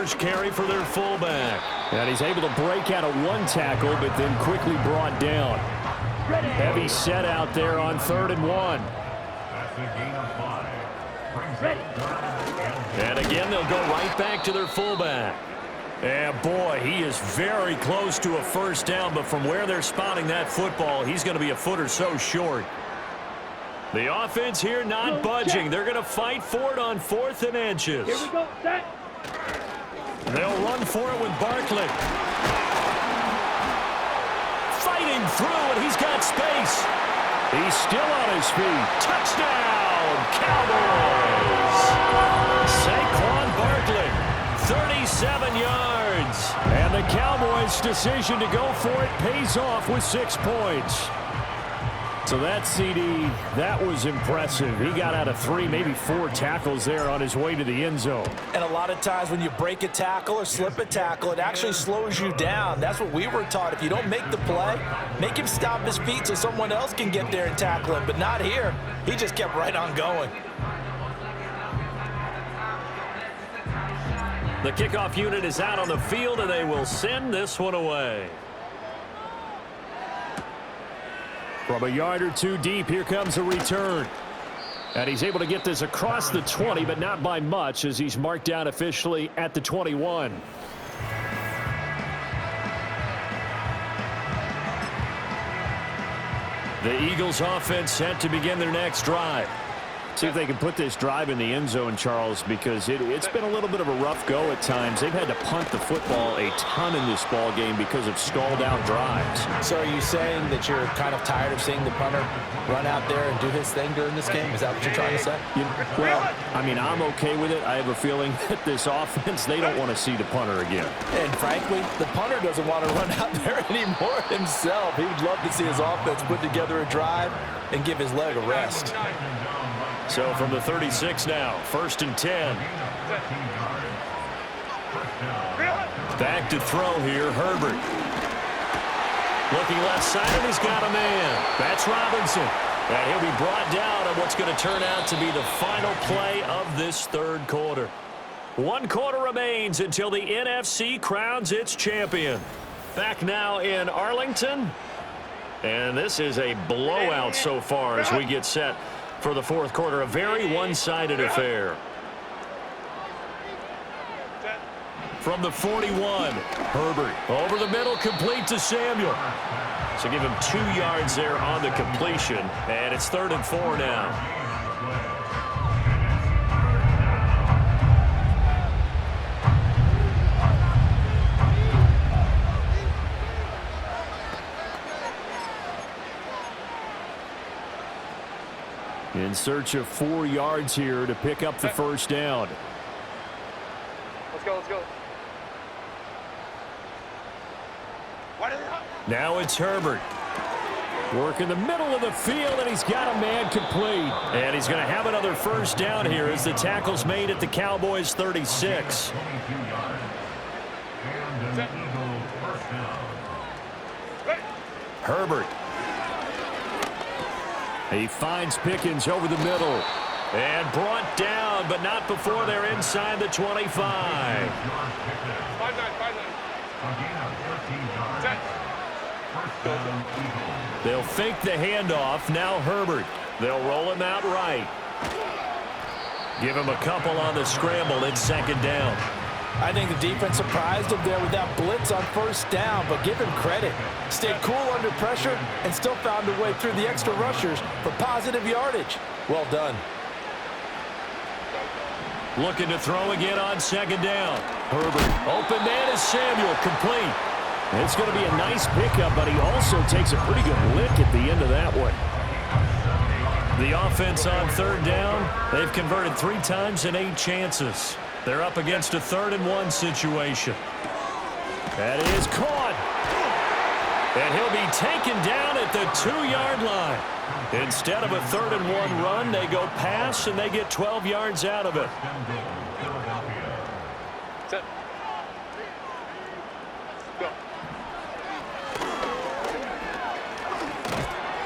first carry for their fullback. And he's able to break out of one tackle, but then quickly brought down. Heavy set out there on 3rd and 1. And again, they'll go right back to their fullback. And boy, he is very close to a first down, but from where they're spotting that football, he's going to be a foot or so short. The offense here not budging. They're going to fight for it on 4th and inches. Here we go, set. They'll run for it with Barkley. Fighting through, and he's got space. He's still on his feet. Touchdown, Cowboys! Saquon Barkley, 37 yards. And the Cowboys' decision to go for it pays off with 6 points. So that CD, that was impressive. He got out of 3, maybe 4 tackles there on his way to the end zone. And a lot of times when you break a tackle or slip a tackle, it actually slows you down. That's what we were taught. If you don't make the play, make him stop his feet so someone else can get there and tackle him. But not here. He just kept right on going. The kickoff unit is out on the field, and they will send this one away. From a yard or 2 deep, here comes a return. And he's able to get this across the 20, but not by much, as he's marked down officially at the 21. The Eagles offense set to begin their next drive. See if they can put this drive in the end zone, Charles, because it's been a little bit of a rough go at times. They've had to punt the football a ton in this ball game because of stalled out drives. So are you saying that you're kind of tired of seeing the punter run out there and do his thing during this game? Is that what you're trying to say? Well, I mean, I'm okay with it. I have a feeling that this offense, they don't want to see the punter again. And frankly, the punter doesn't want to run out there anymore himself. He would love to see his offense put together a drive and give his leg a rest. So from the 36 now, 1st and 10. Back to throw here, Herbert. Looking left side, and he's got a man. That's Robinson. And he'll be brought down on what's going to turn out to be the final play of this 3rd quarter. 1 quarter remains until the NFC crowns its champion. Back now in Arlington. And this is a blowout so far as we get set for the 4th quarter. A very one-sided affair. From the 41, Herbert over the middle, complete to Samuel. So give him 2 yards there on the completion, and it's 3rd and 4 now. In search of 4 yards here to pick up the first down. Let's go, let's go. Now it's Herbert. Work in the middle of the field, and he's got a man complete. And he's going to have another first down here as the tackle's made at the Cowboys' 36. Herbert. He finds Pickens over the middle. And brought down, but not before they're inside the 25. 5-9. They'll fake the handoff. Now Herbert. They'll roll him out right. Give him a couple on the scramble. It's 2nd down. I think the defense surprised him there with that blitz on first down, but give him credit. Stayed cool under pressure and still found a way through the extra rushers for positive yardage. Well done. Looking to throw again on 2nd down. Herbert. Open man is Samuel. Complete. It's going to be a nice pickup, but he also takes a pretty good lick at the end of that one. The offense on 3rd down, they've converted 3 times in 8 chances. They're up against a 3rd and 1 situation. That is caught. And he'll be taken down at the 2-yard line. Instead of a 3rd and 1 run, they go pass, and they get 12 yards out of it. Set. Go.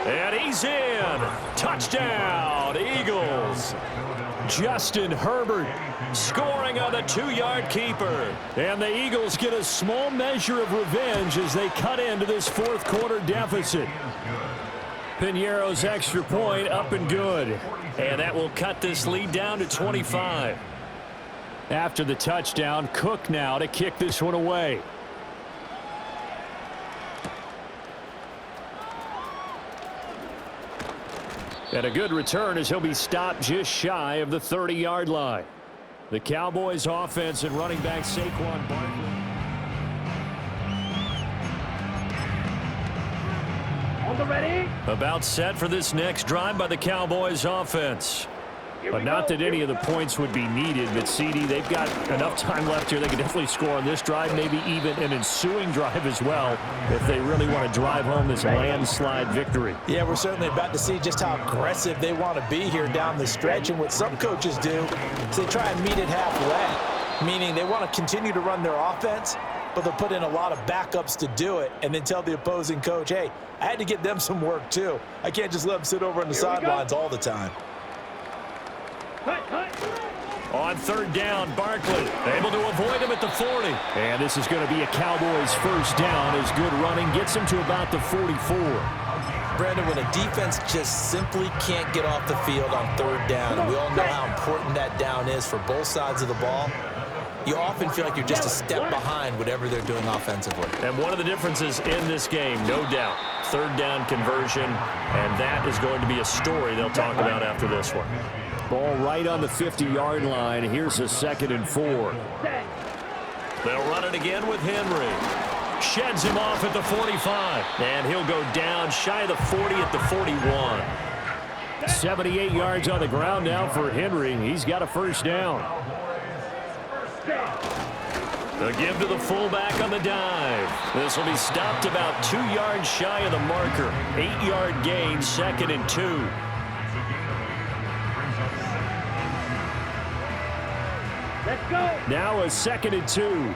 And he's in. Touchdown, Eagles. Justin Herbert scoring on the 2-yard keeper. And the Eagles get a small measure of revenge as they cut into this fourth quarter deficit. Piñeiro's extra point up and good. And that will cut this lead down to 25. After the touchdown, Cook now to kick this one away. And a good return as he'll be stopped just shy of the 30-yard line. The Cowboys offense and running back Saquon Barkley. On the ready. About set for this next drive by the Cowboys offense. But not that any of the points would be needed. But, CD, they've got enough time left here. They can definitely score on this drive, maybe even an ensuing drive as well, if they really want to drive home this landslide victory. Yeah, we're certainly about to see just how aggressive they want to be here down the stretch. And what some coaches do is they try and meet it halfway, meaning they want to continue to run their offense, but they'll put in a lot of backups to do it and then tell the opposing coach, hey, I had to get them some work too. I can't just let them sit over on the sidelines all the time. On third down, Barkley able to avoid him at the 40. And this is going to be a Cowboys first down as good running gets him to about the 44. Brandon, when a defense just simply can't get off the field on third down, and we all know how important that down is for both sides of the ball, you often feel like you're just a step behind whatever they're doing offensively. And one of the differences in this game, no doubt, third down conversion, and that is going to be a story they'll talk about after this one. Ball right on the 50-yard line. Here's a 2nd and 4. They'll run it again with Henry. Sheds him off at the 45. And he'll go down shy of the 40 at the 41. 78 yards on the ground now for Henry. He's got a first down. The give to the fullback on the dive. This will be stopped about 2 yards shy of the marker. 8-yard gain, 2nd and 2. Let's go. Now a 2nd and 2.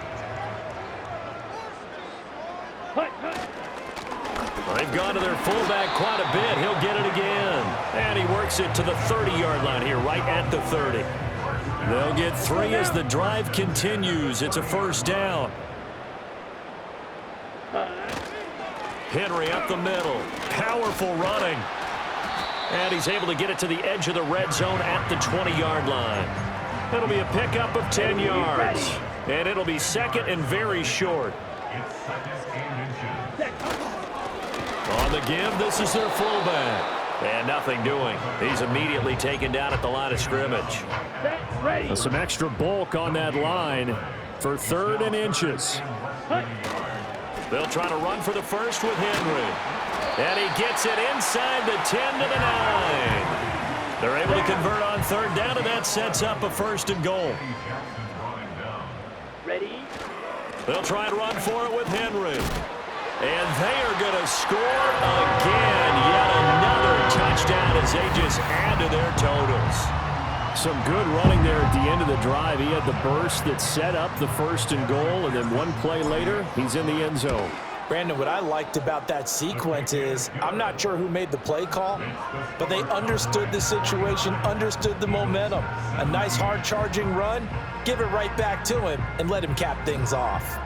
They've gone to their fullback quite a bit. He'll get it again. And he works it to the 30-yard line here, right at the 30. They'll get 3 as the drive continues. It's a first down. Henry up the middle. Powerful running. And he's able to get it to the edge of the red zone at the 20-yard line. It'll be a pickup of 10 yards. And it'll be 2nd and very short. On the give, this is their fullback. And nothing doing. He's immediately taken down at the line of scrimmage. Some extra bulk on that line for 3rd and inches. They'll try to run for the first with Henry. And he gets it inside the 10 to the 9. They're able to convert on third down, and that sets up a 1st and goal. Ready? They'll try and run for it with Henry. And they are going to score again. Yet another touchdown as they just add to their totals. Some good running there at the end of the drive. He had the burst that set up the 1st and goal, and then one play later, he's in the end zone. Brandon, what I liked about that sequence is I'm not sure who made the play call, but they understood the situation, understood the momentum. A nice hard-charging run, give it right back to him, and let him cap things off.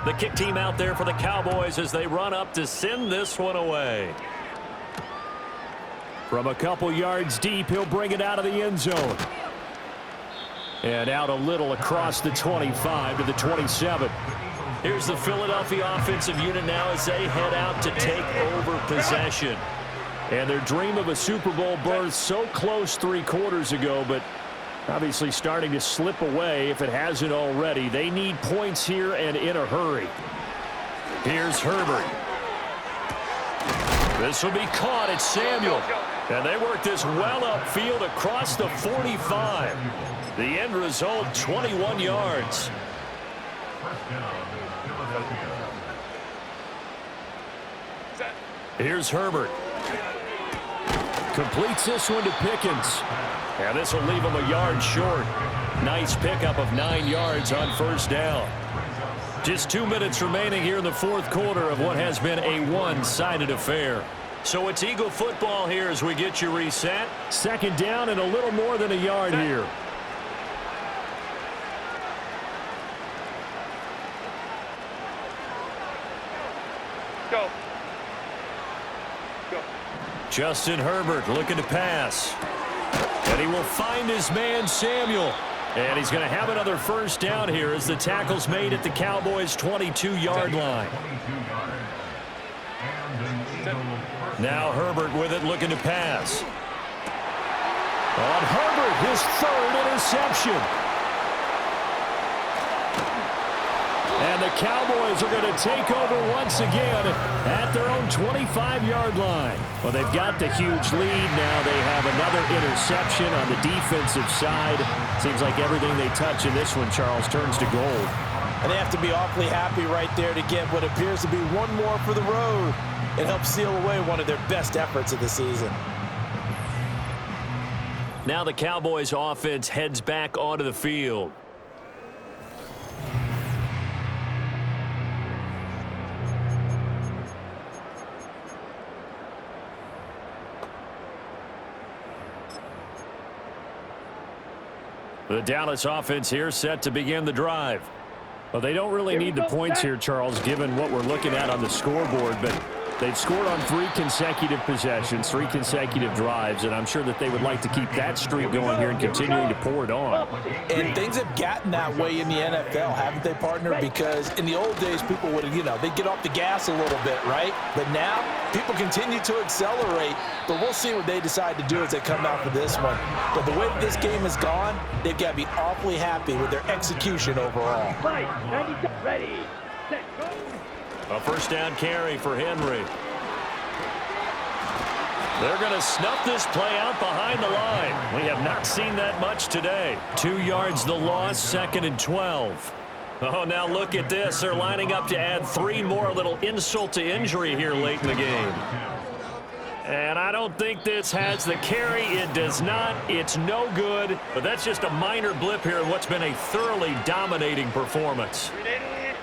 The kick team out there for the Cowboys as they run up to send this one away. From a couple yards deep, he'll bring it out of the end zone. And out a little across the 25 to the 27. Here's the Philadelphia offensive unit now as they head out to take over possession. And their dream of a Super Bowl berth so close 3 quarters ago, but obviously starting to slip away if it hasn't already. They need points here and in a hurry. Here's Herbert. This will be caught. It's Samuel. And they work this well upfield across the 45. The end result, 21 yards. Here's Herbert. Completes this one to Pickens. And this will leave him a yard short. Nice pickup of 9 yards on first down. Just 2 minutes remaining here in the fourth quarter of what has been a one-sided affair. So it's Eagle football here as we get you reset. Second down and a little more than a yard here. Go. Justin Herbert looking to pass. And he will find his man Samuel. And he's going to have another first down here as the tackle's made at the Cowboys' 22-yard line. Now Herbert with it looking to pass. On Herbert, his third interception. And the Cowboys are going to take over once again at their own 25-yard line. Well, they've got the huge lead. Now they have another interception on the defensive side. Seems like everything they touch in this one, Charles, turns to gold. And they have to be awfully happy right there to get what appears to be one more for the road. It helps seal away one of their best efforts of the season. Now the Cowboys offense heads back onto the field. The Dallas offense here set to begin the drive. Well, they don't really need the points here, Charles, given what we're looking at on the scoreboard, but they've scored on 3 consecutive possessions, 3 consecutive drives, and I'm sure that they would like to keep that streak going here and continuing to pour it on. And things have gotten that way in the NFL, haven't they, partner? Because in the old days, people would, they'd get off the gas a little bit, right? But now, people continue to accelerate, but we'll see what they decide to do as they come out for this one. But the way that this game has gone, they've got to be awfully happy with their execution overall. Ready, set, go. A first down carry for Henry. They're going to snuff this play out behind the line. We have not seen that much today. 2 yards the loss, 2nd and 12. Oh, now look at this. They're lining up to add 3 more, a little insult to injury here late in the game. And I don't think this has the carry. It does not. It's no good. But that's just a minor blip here in what's been a thoroughly dominating performance.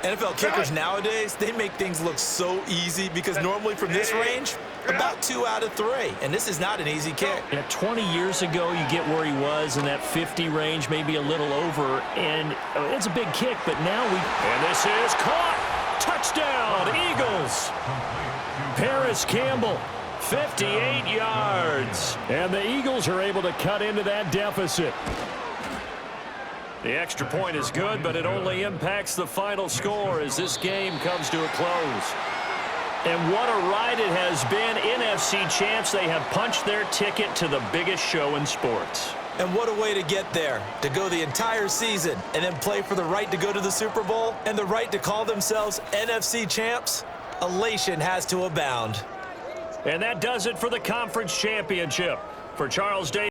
NFL kickers nowadays, they make things look so easy because normally from this range, about 2 out of 3. And this is not an easy kick. Yeah, 20 years ago, you get where he was in that 50 range, maybe a little over. And it's a big kick, but now and this is caught. Touchdown, Eagles. Paris Campbell, 58 yards. And the Eagles are able to cut into that deficit. The extra point is good, but it only impacts the final score as this game comes to a close. And what a ride it has been. NFC champs, they have punched their ticket to the biggest show in sports. And what a way to get there, to go the entire season and then play for the right to go to the Super Bowl and the right to call themselves NFC champs. Elation has to abound. And that does it for the conference championship. For Charles Davis.